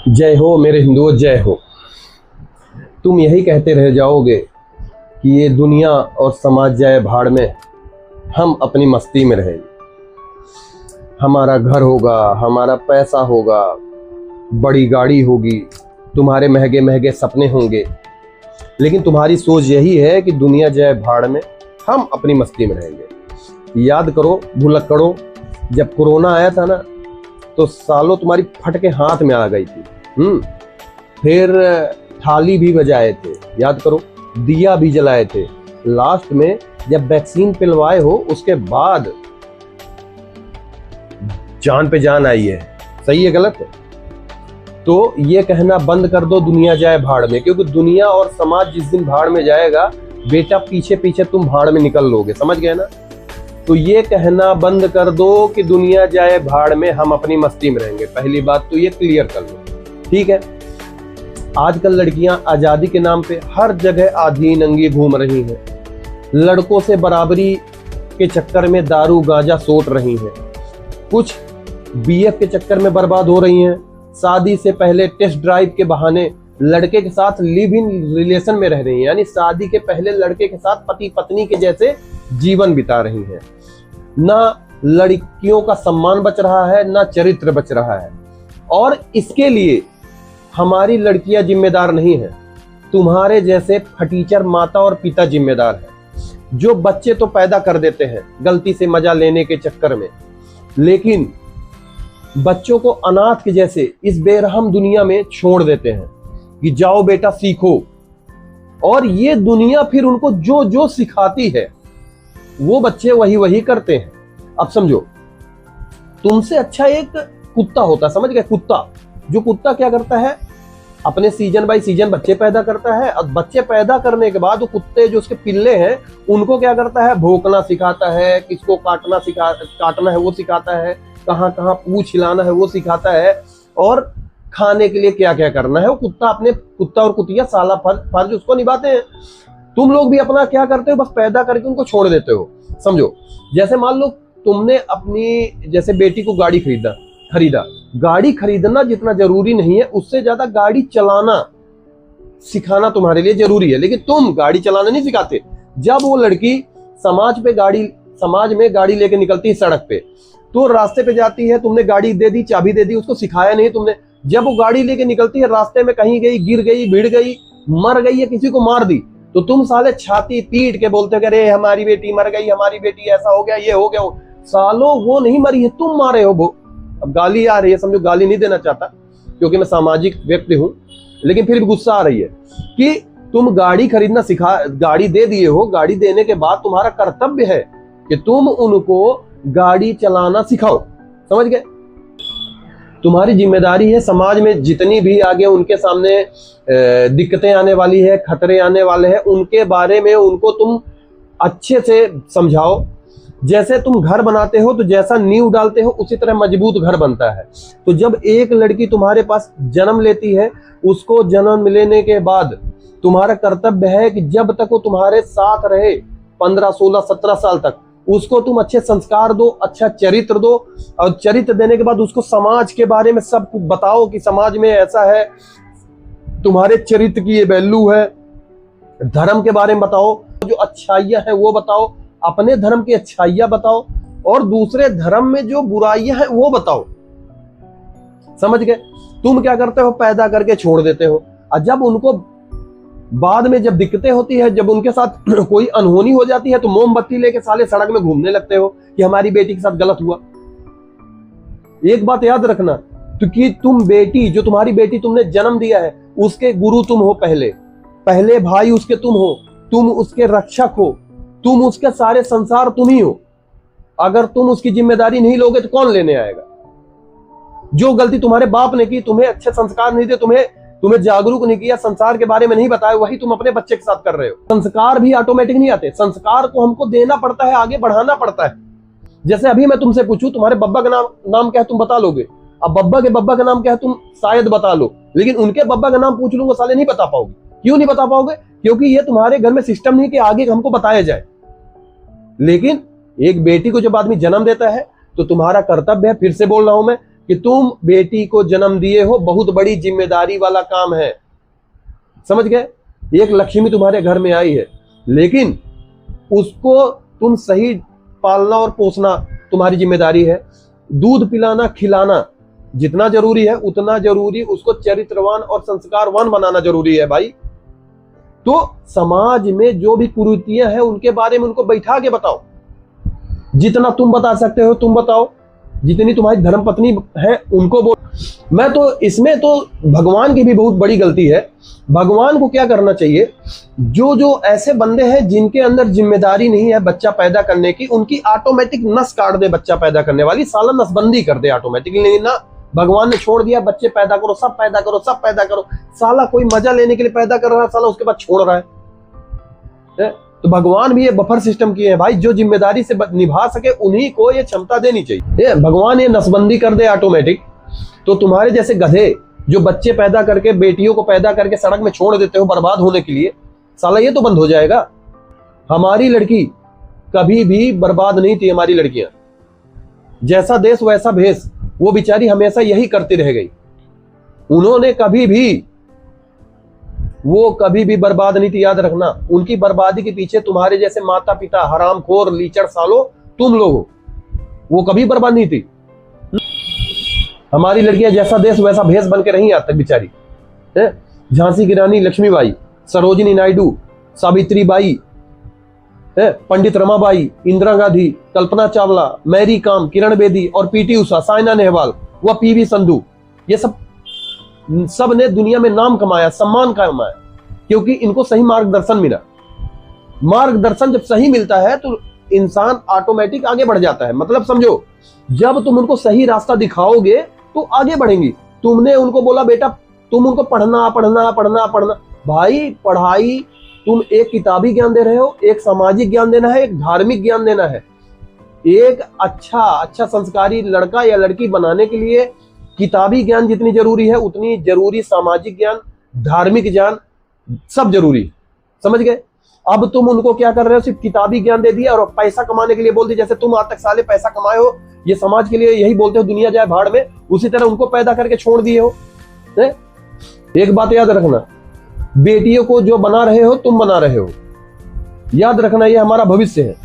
जय हो मेरे हिंदुओं, जय हो। तुम यही कहते रह जाओगे कि ये दुनिया और समाज जाए भाड़ में, हम अपनी मस्ती में रहेंगे। हमारा घर होगा, हमारा पैसा होगा, बड़ी गाड़ी होगी, तुम्हारे महंगे महंगे सपने होंगे, लेकिन तुम्हारी सोच यही है कि दुनिया जाए भाड़ में, हम अपनी मस्ती में रहेंगे। याद करो भुलक्कड़ो, जब कोरोना आया था ना तो सालों तुम्हारी फट के हाथ में आ गई थी। फिर थाली भी बजाए थे, याद करो, दिया भी जलाए थे। लास्ट में जब वैक्सीन पिलवाए हो उसके बाद जान पे जान आई है। सही है गलत है? तो ये कहना बंद कर दो दुनिया जाए भाड़ में, क्योंकि दुनिया और समाज जिस दिन भाड़ में जाएगा बेटा पीछे पीछे तुम भाड़ में निकल लोगे। समझ गए ना? तो ये कहना बंद कर दो कि दुनिया जाए भाड़ में, हम अपनी मस्ती में रहेंगे। पहली बात तो ये क्लियर कर लो, ठीक है? आजकल लड़कियां आजादी के नाम पे हर जगह आधी नंगी घूम रही हैं, लड़कों से बराबरी के चक्कर में दारू गांजा सोट रही हैं, कुछ बीएफ के चक्कर में बर्बाद हो रही हैं, शादी से पहले टेस्ट ड्राइव के बहाने लड़के के साथ लिव इन रिलेशन में रह रही हैं, यानी शादी के पहले लड़के के साथ पति पत्नी के जैसे जीवन बिता रही हैं। ना लड़कियों का सम्मान बच रहा है, ना चरित्र बच रहा है। और इसके लिए हमारी लड़कियां जिम्मेदार नहीं है, तुम्हारे जैसे फटीचर माता और पिता जिम्मेदार है, जो बच्चे तो पैदा कर देते हैं गलती से मजा लेने के चक्कर में, लेकिन बच्चों को अनाथ के जैसे इस बेरहम दुनिया में छोड़ देते हैं कि जाओ बेटा सीखो। और ये दुनिया फिर उनको जो जो सिखाती है वो बच्चे वही वही करते हैं। अब समझो, तुमसे अच्छा एक कुत्ता होता, समझ गए? कुत्ता, जो कुत्ता क्या करता है, अपने सीजन बाय सीजन बच्चे पैदा करता है, और बच्चे पैदा करने के बाद वो कुत्ते जो उसके पिल्ले हैं उनको क्या करता है, भौंकना सिखाता है, किसको काटना है वो सिखाता है, कहाँ कहाँ पूंछ हिलाना है वो सिखाता है, और खाने के लिए क्या क्या करना है वो कुत्ता और कुतिया साला फर्ज उसको निभाते हैं। तुम लोग भी अपना क्या करते हो, बस पैदा करके उनको छोड़ देते हो। समझो, जैसे मान लो तुमने अपनी जैसे बेटी को गाड़ी खरीदा। गाड़ी खरीदना जितना जरूरी नहीं है, उससे ज्यादा गाड़ी चलाना सिखाना तुम्हारे लिए जरूरी है, लेकिन तुम गाड़ी चलाना नहीं सिखाते। जब वो लड़की समाज में गाड़ी लेके निकलती है सड़क पे, तो रास्ते पे जाती है, तुमने गाड़ी दे दी, चाबी दे दी, उसको सिखाया नहीं तुमने। जब वो गाड़ी लेके निकलती है, रास्ते में कहीं गई, गिर गई, भिड़ गई, मर गई, या किसी को मार दी, तो तुम साले छाती पीट के बोलते हो अरे हमारी बेटी मर गई, हमारी बेटी ऐसा हो गया, ये हो गया। सालों वो नहीं मरी है, तुम मारे हो। अब गाली आ रही है, समझो, गाली नहीं देना चाहता क्योंकि मैं सामाजिक व्यक्ति हूं, लेकिन फिर भी गुस्सा आ रही है कि तुम गाड़ी खरीदना गाड़ी दे दिए हो, गाड़ी देने के बाद तुम्हारा कर्तव्य है कि तुम उनको गाड़ी चलाना सिखाओ। समझ गए? तुम्हारी जिम्मेदारी है, समाज में जितनी भी आगे उनके सामने दिक्कतें आने वाली है, खतरे आने वाले हैं, उनके बारे में उनको तुम अच्छे से समझाओ। जैसे तुम घर बनाते हो तो जैसा नींव डालते हो उसी तरह मजबूत घर बनता है। तो जब एक लड़की तुम्हारे पास जन्म लेती है, उसको जन्म लेने के बाद तुम्हारा कर्तव्य है कि जब तक वो तुम्हारे साथ रहे, 15, 16, 17 साल तक, उसको तुम अच्छे संस्कार दो, अच्छा चरित्र दो, और चरित्र देने के बाद उसको समाज के बारे में सब कुछ बताओ कि समाज में ऐसा है, तुम्हारे चरित्र की ये वैल्यू है। धर्म के बारे में बताओ, जो अच्छाइयां हैं वो बताओ, अपने धर्म की अच्छाइयां बताओ, और दूसरे धर्म में जो बुराइयां हैं वो बताओ। समझ गए? तुम क्या करते हो, पैदा करके छोड़ देते हो, और जब उनको बाद में जब दिक्कतें होती है, जब उनके साथ कोई अनहोनी हो जाती है, तो मोमबत्ती लेके साले सड़क में घूमने लगते हो कि हमारी बेटी के साथ गलत हुआ। एक बात याद रखना, तो कि तुम बेटी, जो तुम्हारी बेटी तुमने जन्म दिया है, उसके गुरु तुम हो, पहले भाई उसके तुम हो, तुम उसके रक्षक हो, तुम उसके सारे संसार तुम ही हो। अगर तुम उसकी जिम्मेदारी नहीं लोगे तो कौन लेने आएगा? जो गलती तुम्हारे बाप ने की, तुम्हें अच्छे संस्कार नहीं दिए, तुम्हें जागरूक नहीं किया, संसार के बारे में नहीं बताया, वही तुम अपने बच्चे के साथ कर रहे हो। संस्कार भी ऑटोमेटिक नहीं आते, संस्कार को हमको देना पड़ता है, आगे बढ़ाना पड़ता है। जैसे अभी मैं तुमसे पूछूं तुम्हारे बब्बा का नाम क्या है, तुम बता लोगे। अब बब्बा का नाम क्या है तुम शायद बता लो, लेकिन उनके बब्बा का नाम पूछ लूंगा, साले नहीं बता पाओगे। क्यों नहीं बता पाओगे? क्योंकि ये तुम्हारे घर में सिस्टम नहीं कि आगे हमको बताया जाए। लेकिन एक बेटी को जब आदमी जन्म देता है तो तुम्हारा कर्तव्य है, फिर से बोल रहा हूं मैं, कि तुम बेटी को जन्म दिए हो, बहुत बड़ी जिम्मेदारी वाला काम है, समझ गए। एक लक्ष्मी तुम्हारे घर में आई है, लेकिन उसको तुम सही पालना और पोसना तुम्हारी जिम्मेदारी है। दूध पिलाना खिलाना जितना जरूरी है, उतना जरूरी उसको चरित्रवान और संस्कारवान बनाना जरूरी है भाई। तो समाज में जो भी कुरीतियां हैं उनके बारे में उनको बैठा के बताओ, जितना तुम बता सकते हो तुम बताओ, जितनी तुम्हारी धर्मपत्नी है उनको बोल। मैं तो इसमें तो भगवान की भी बहुत बड़ी गलती है। भगवान को क्या करना चाहिए, जो जो ऐसे बंदे हैं जिनके अंदर जिम्मेदारी नहीं है बच्चा पैदा करने की, उनकी ऑटोमेटिक नस काट दे बच्चा पैदा करने वाली, साला नसबंदी कर दे ऑटोमेटिकली। ना भगवान ने छोड़ दिया बच्चे पैदा करो, सब पैदा करो, सब पैदा करो, साला कोई मजा लेने के लिए पैदा कर रहा है, साला उसके बाद छोड़ रहा है। तो भगवान भी ये बफर सिस्टम किए हैं भाई, जो जिम्मेदारी से निभा सके उन्हीं को ये क्षमता देनी चाहिए। भगवान ये नसबंदी कर दे ऑटोमेटिक, तो तुम्हारे जैसे गधे जो बच्चे पैदा करके, बेटियों को पैदा करके सड़क में छोड़ देते हो बर्बाद होने के लिए, साला ये तो बंद हो जाएगा। हमारी लड़की कभी भी बर्बाद नहीं थी, हमारी लड़कियां, जैसा देश वैसा भेष, वो बेचारी हमेशा यही करती रह गई। उन्होंने वो कभी भी बर्बाद नहीं थी, याद रखना। उनकी बर्बादी के पीछे तुम्हारे जैसे माता पिता हरामखोर लीचड़ सालो तुम लोग हो, वो कभी बर्बाद नहीं थी। हमारी लड़कियां जैसा देश वैसा भेष बन के रही आज तक बेचारी। झांसी की रानी लक्ष्मीबाई, सरोजिनी नायडू, सावित्री बाई, पंडित रमाबाई, इंदिरा गांधी, कल्पना चावला, मैरी कॉम, किरण बेदी और पीटी उषा, साइना नेहवाल व पीवी संधू, ये सब ने दुनिया में नाम कमाया, सम्मान कमाया, क्योंकि इनको सही मार्गदर्शन मिला। मार्गदर्शन जब सही मिलता है तो इंसान ऑटोमेटिक आगे बढ़ जाता है। मतलब समझो, जब तुम उनको सही रास्ता दिखाओगे तो आगे बढ़ेंगी। तुमने उनको बोला बेटा तुम उनको पढ़ना पढ़ना पढ़ना पढ़ना, भाई पढ़ाई तुम एक किताबी ज्ञान दे रहे हो, एक सामाजिक ज्ञान देना है, एक धार्मिक ज्ञान देना है। एक अच्छा संस्कारी लड़का या लड़की बनाने के लिए किताबी ज्ञान जितनी जरूरी है उतनी जरूरी सामाजिक ज्ञान, धार्मिक ज्ञान सब जरूरी है, समझ गए। अब तुम उनको क्या कर रहे हो, सिर्फ किताबी ज्ञान दे दिया और पैसा कमाने के लिए बोल दिया। जैसे तुम आज तक साले पैसा कमाए हो, ये समाज के लिए यही बोलते हो दुनिया जाए भाड़ में, उसी तरह उनको पैदा करके छोड़ दिए हो। एक बात याद रखना, बेटियों को जो बना रहे हो तुम बना रहे हो, याद रखना ये हमारा भविष्य है।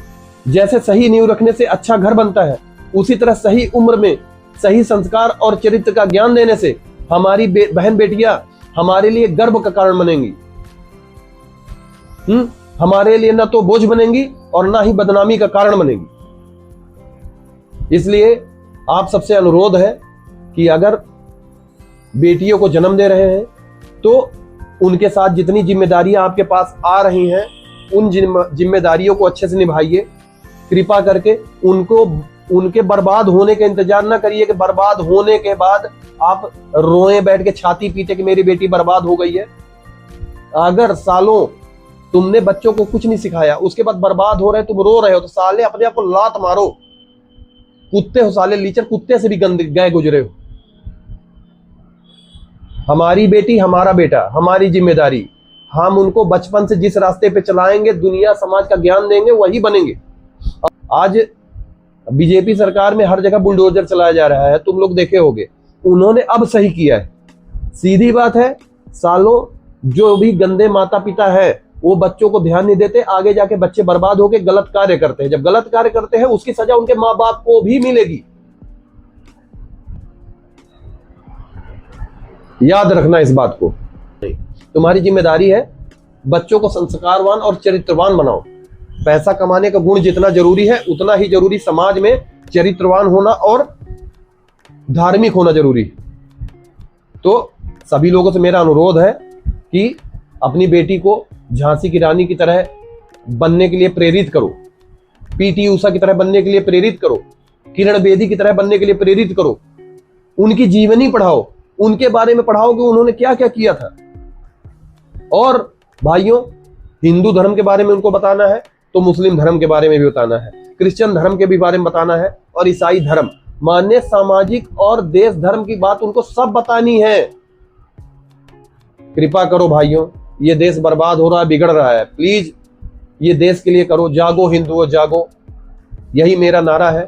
जैसे सही नींव रखने से अच्छा घर बनता है, उसी तरह सही उम्र में सही संस्कार और चरित्र का ज्ञान देने से हमारी बहन बेटियां हमारे लिए गर्व का कारण बनेंगी। हमारे लिए ना तो बोझ बनेंगी और ना ही बदनामी का कारण बनेगी। इसलिए आप सबसे अनुरोध है कि अगर बेटियों को जन्म दे रहे हैं तो उनके साथ जितनी जिम्मेदारियां आपके पास आ रही हैं उन जिम्मेदारियों को अच्छे से निभाइए। कृपा करके उनके बर्बाद होने का इंतजार ना करिए कि बर्बाद होने के बाद आप रोए बैठ के छाती पीटे कि मेरी बेटी बर्बाद हो गई है। अगर सालों तुमने बच्चों को कुछ नहीं सिखाया, उसके बाद बर्बाद हो रहे तुम रो रहे हो, तो साले अपने आप को लात मारो। कुत्ते हो साले, लीचर कुत्ते से भी गए गुजरे हो। हमारी बेटी हमारा बेटा, हमारी जिम्मेदारी, हम उनको बचपन से जिस रास्ते पे चलाएंगे, दुनिया समाज का ज्ञान देंगे, वही बनेंगे। आज बीजेपी सरकार में हर जगह बुलडोजर चलाया जा रहा है, तुम लोग देखे होंगे। उन्होंने अब सही किया है। सीधी बात है, सालों जो भी गंदे माता पिता है वो बच्चों को ध्यान नहीं देते, आगे जाके बच्चे बर्बाद होके गलत कार्य करते हैं। जब गलत कार्य करते हैं उसकी सजा उनके माँ बाप को भी मिलेगी। याद रखना इस बात को। तुम्हारी जिम्मेदारी है बच्चों को संस्कारवान और चरित्रवान बनाओ। पैसा कमाने का गुण जितना जरूरी है उतना ही जरूरी समाज में चरित्रवान होना और धार्मिक होना जरूरी है। तो सभी लोगों से मेरा अनुरोध है कि अपनी बेटी को झांसी की रानी की तरह बनने के लिए प्रेरित करो, पीटी उषा की तरह बनने के लिए प्रेरित करो, किरण बेदी की तरह बनने के लिए प्रेरित करो। उनकी जीवनी पढ़ाओ, उनके बारे में पढ़ाओ कि उन्होंने क्या क्या किया था। और भाइयों, हिंदू धर्म के बारे में उनको बताना है तो मुस्लिम धर्म के बारे में भी बताना है, क्रिश्चियन धर्म के भी बारे में बताना है और ईसाई धर्म, मान्य सामाजिक और देश धर्म की बात उनको सब बतानी है। कृपा करो भाइयों, ये देश बर्बाद हो रहा है, बिगड़ रहा है। प्लीज ये देश के लिए करो। जागो हिंदुओं जागो, यही मेरा नारा है।